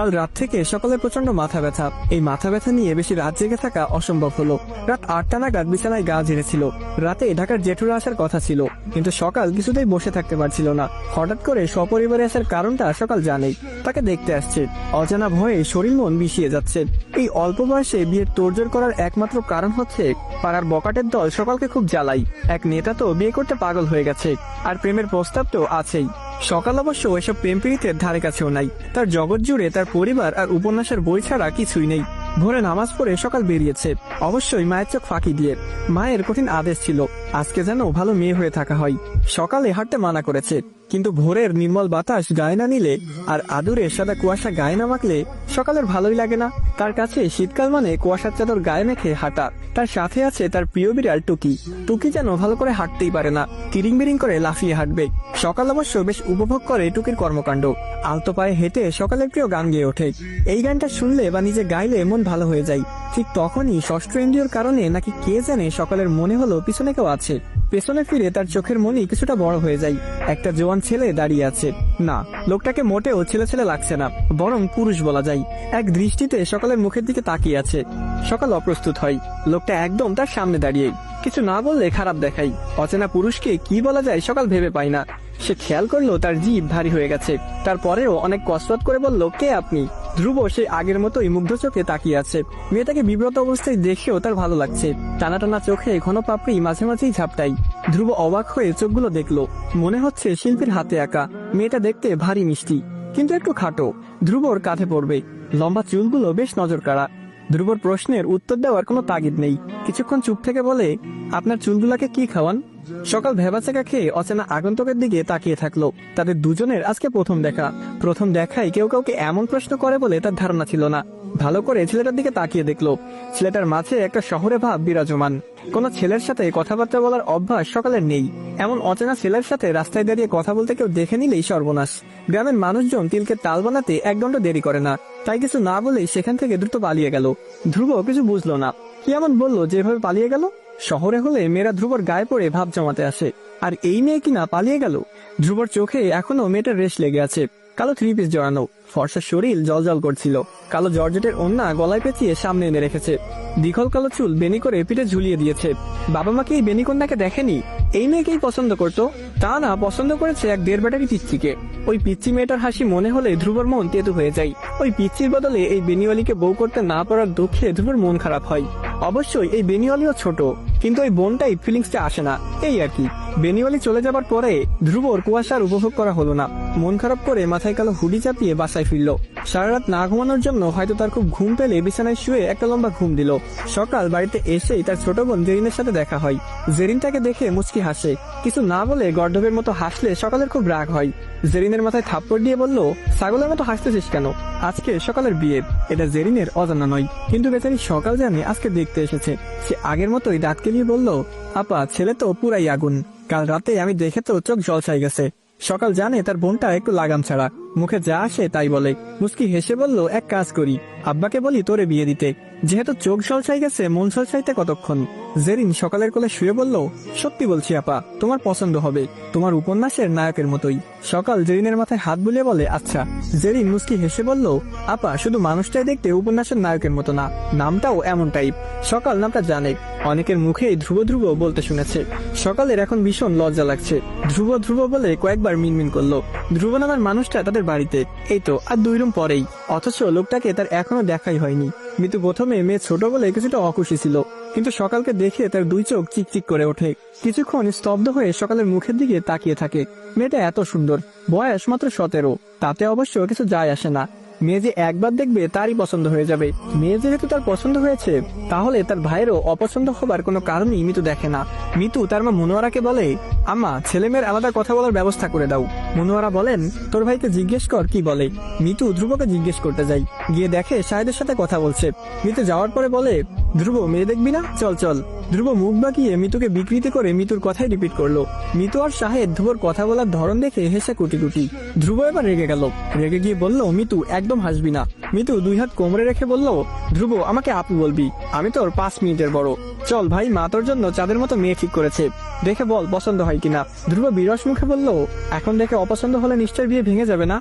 কাল রাত থেকে সকালে প্রচন্ড মাথা ব্যথা। এই মাথা ব্যথা নিয়ে বেশি রাত জেগে থাকা অসম্ভব হলো। রাত 8টা নাগাদ বিছানায় গা ঝেড়েছিল। রাতে ঢাকার জেঠুরা আসার কথা ছিল, কিন্তু সকাল কিছুতেই বসে থাকতে পারছিল না। হঠাৎ করে সপরিবারে আসার কারণটা সকাল জানেই, তাকে দেখতে আসছে। অজানা ভয়ে শরীর মন বিষিয়ে যাচ্ছে। এই অল্প বয়সে বিয়ের তোড়জোড় করার একমাত্র কারণ হচ্ছে পাড়ার বকাটের দল সকালকে খুব জ্বালাই। এক নেতা তো বিয়ে করতে পাগল হয়ে গেছে, আর প্রেমের প্রস্তাব তো আছেই। সকাল অবশ্য এসব প্রেম পীড়িতের ধারে কাছেও নাই। তার জগৎ জুড়ে তার পরিবার আর উপন্যাসের বই ছাড়া কিছুই নেই। ভোরে নামাজ পড়ে সকাল বেরিয়েছে, অবশ্যই মায়ের চোখ ফাঁকি দিয়ে। মায়ের কঠিন আদেশ ছিল আজকে যেন ভালো মেয়ে হয়ে থাকা হয়। সকালে হাঁটতে মানা করেছে, কিন্তু ভোরের নির্মল বাতাস গায়ে না নিলে আর আদুরে সাদা কুয়াশা গায়ে না মাখলে সকালের ভালোই লাগে না। তার কাছে শীতকাল মানে কুয়াশার চাদর গায়ে মেখে হাঁটা। তার সাথে আছে তার প্রিয় বিড়াল টুকি। টুকি যেন ভালো করে হাঁটতেই পারে না, তিরিং বিরিং করে লাফিয়ে হাঁটবে। সকাল অবশ্য বেশ উপভোগ করে টুকির কর্মকাণ্ড। আলতো পায়ে হেঁটে সকালের প্রিয় গান গেয়ে ওঠে। এই গানটা শুনলে বা নিজে গাইলে মন ভালো হয়ে যায়। ঠিক তখনই ষষ্ঠ ইন্দ্রিয়র কারণে নাকি কে জানে সকালের মনে হলো পিছনে কেউ আছে। পেছনে ফিরে তার চোখের মনি কিছুটা বড় হয়ে যায়। একটা জোয়ান ছেলে দাঁড়িয়ে আছে। না, লোকটাকে মোটেও ছেলে ছেলে লাগছে না, বরং পুরুষ বলা যায়। এক দৃষ্টিতে সকালের মুখের দিকে তাকিয়ে আছে। সকাল অপ্রস্তুত হয়। লোকটা একদম তার সামনে দাঁড়িয়ে, কিছু না বললে খারাপ দেখাই। অচেনা পুরুষকে কি বলা যায় সকাল ভেবে পায় না। সে খেয়াল করলো তার জিভ ভারী হয়ে গেছে। তারপরেও অনেক কসরত করে বলল, কে আপনি? ধ্রুব সে আগের মতোই মুগ্ধ চোখে তাকিয়ে আছে। মেয়েটাকে বিব্রত অবস্থায় দেখেও তার ভালো লাগছে। টানা টানা চোখে ঘন পাপড়ি মাঝে মাঝেই ঝাপটাই। ধ্রুব অবাক হয়ে চোখগুলো দেখলো, মনে হচ্ছে শিল্পীর হাতে আঁকা। মেয়েটা দেখতে ভারী মিষ্টি, কিন্তু একটু খাটো। ধ্রুবর কাঁধে পড়বে। লম্বা চুলগুলো বেশ নজর কাড়া। ধ্রুবর প্রশ্নের উত্তর দেওয়ার কোনো তাগিদ নেই। কিছুক্ষণ চুপ থেকে বলে, আপনার চুলগুলাকে কি খাওয়ান? সকাল ভেবাচাকা খেয়ে অচেনা আগন্তুকের দিকে তাকিয়ে থাকলো। তাদের দুজনের আজকে প্রথম দেখা। প্রথম দেখায় কেউ কাউকে এমন প্রশ্ন করে বলে তার ধারণা ছিল না। ভালো করে ছেলেটার দিকে তাকিয়ে দেখলো। ছেলেটার মাঝে একটা শহরে ভাব বিরাজমান। কোন ছেলের সাথে কথাবার্তা বলার অভ্যাস সকালের নেই। এমন অচেনা ছেলের সাথে রাস্তায় দাঁড়িয়ে কথা বলতে কেউ দেখে নিলেই সর্বনাশ। গ্রামের মানুষজন তিলকে তাল বানাতে এক দণ্ড দেরি করে না, তাই কিছু না বলেই সেখান থেকে দ্রুত পালিয়ে গেল। ধ্রুব কিছু বুঝলো না, কি এমন বললো যেভাবে পালিয়ে গেল। শহরে হলে মেয়েরা ধ্রুবর গায়ে পড়ে ভাব জমাতে আসে, আর এই মেয়ে কিনা পালিয়ে গেল। ধ্রুবর চোখে এখনো মেয়েটার রেশ লেগে আছে। কালো থ্রি পিস জড়ানো, ফর্সা শরীর জলজল করছিল। কালো জর্জেটের ওড়না গলায় পেঁচিয়ে সামনে এনে রেখেছে। দীঘল কালো চুল বেনি করে পিঠে ঝুলিয়ে দিয়েছে। বাবা মা কি এই বেনি কন্যাকে দেখেনি? এই মেয়েকেই পছন্দ করতো? তা না, পছন্দ করেছে এক 1.5 ব্যাটারি পিচ্চিকে। ওই পিচ্চি মেয়েটার হাসি মনে হলে ধ্রুবর মন তেতু হয়ে যায়। ওই পিচ্চির বদলে এই বেনিওয়ালিকে বউ করতে না পারার দুঃখে ধ্রুবর মন খারাপ হয়। অবশ্যই এই বেনিওয়ালিও ছোট, কিন্তু ওই বোনটাই ফিলিংসটা আসে না, এই আর কি। বেনিওয়ালি চলে যাবার পরে ধ্রুবর কুয়াশার উপভোগ করা হলো না। মন খারাপ করে মাথায় কালো হুডি চাপিয়ে বাসায় ফিরল। সারা রাত না ঘুমানোর জন্য হয়তো তার খুব ঘুম পেলে বিছানায় শুয়ে একটা লম্বা ঘুম দিল। সকাল বাড়িতে এসেই তার ছোট বোন জেরিনের সাথে দেখা হয়। জেরিন তাকে দেখে মুচকি হাসে। কিছু না বলে গর্দভের মতো হাসলে সকালের খুব রাগ হয়। জেরিনের মাথায় থাপ্পড় দিয়ে বলল, ছাগলের মতো হাসতেছিস কেন? আজকে সকালের বিয়ে, এটা জেরিনের অজানা নয়। কিন্তু বেচারি সকাল জানে আজকে দেখতে এসেছে। সে আগের মতোই দাঁত কেলিয়ে বলল, আপা, ছেলে তো পুরাই আগুন। কাল রাতে আমি দেখে তো চোখ জলসাই গেছে। সকাল জানে তার বোনটা একটু লাগাম ছাড়া, মুখে যা আসে তাই বলে। মুস্কি হেসে বলল, এক কাজ করি, আব্বাকে বলি তোরে বিয়ে দিতে। যেহেতু চোখ ঝলসাই গেছে, মন ঝলসাইতে কতক্ষণ? জেরিন সকালের কোলে শুয়ে বলল, সত্যি বলছি আপা, তোমার পছন্দ হবে, তোমার উপন্যাসের নায়কের মতোই। সকাল জেরিনের মাথায় হাত বুলিয়ে বলে, আচ্ছা। জেরিন মুস্কি হেসে বলল, আপা, শুধু মানুষটাই দেখতে উপন্যাসের নায়কের মতো না, নামটাও এমন টাইপ। সকাল নামটা জানে, অনেকের মুখেই ধ্রুব ধ্রুব বলতে শুনেছে। সকালের এখন ভীষণ লজ্জা লাগছে। ধ্রুব ধ্রুব বলে কয়েকবার মিনমিন করলো। ধ্রুব নামের মানুষটা তাদের বাড়িতে, এই তো আর 2 রুম পরেই। অথচ লোকটাকে তার এখনো দেখাই হয়নি। মিতু প্রথমে মেয়ে ছোট বলে কিছুটা অখুশি ছিল, কিন্তু সকালকে দেখে তার 2 চোখ চিকচিক করে ওঠে। কিছুক্ষণ স্তব্ধ হয়ে সকালের মুখের দিকে তাকিয়ে থাকে। মেয়েটা এত সুন্দর, বয়স মাত্র 17, তাতে অবশ্য কিছু যায় আসে না। মেয়ে যে একবার দেখবে তারই পছন্দ হয়ে যাবে। মেয়ে যেহেতু তার পছন্দ হয়েছে, তাহলে তার ভাইয়েরও অপছন্দ হবার কোনো কারণই মিতু দেখে না। মিতু তার মা মনোয়ারাকে বলে, আম্মা, ছেলে মেয়ের আলাদা কথা বলার ব্যবস্থা করে দাও। মনোয়ারা বলেন, তোর ভাইকে জিজ্ঞেস কর কি বলে। মিতু ধ্রুবকে জিজ্ঞেস করতে যায়, গিয়ে দেখে শাহেদের সাথে কথা বলছে। মিতু যাওয়ার পরে বলে, ধ্রুব, মেয়ে দেখবি না? চল চল। ধ্রুব মুখ বাঁকিয়ে মিতুকে বিকৃতি করে মিতুর কথাই রিপিট করলো। মিতু আর শাহেদ ধ্রুবর কথা বলার ধরন দেখে হেসে কুটি কুটি। ধ্রুব এবার রেগে গেল। রেগে গিয়ে বলল, মিতু, একদম হাসবি না। মিতু 2 হাত কোমরে রেখে বলল, ধ্রুব, আমাকে আপু বলবি, আমি তোর 5 মিনিটের বড়। চল ভাই, মা তোর জন্য চাঁদের মতো মেয়ে ঠিক করেছে, দেখে বল পছন্দ হয় কিনা। ধ্রুব বিরস মুখে বলল, এখন দেখে অপছন্দ হলে নিশ্চয় বিয়ে ভেঙে যাবে না?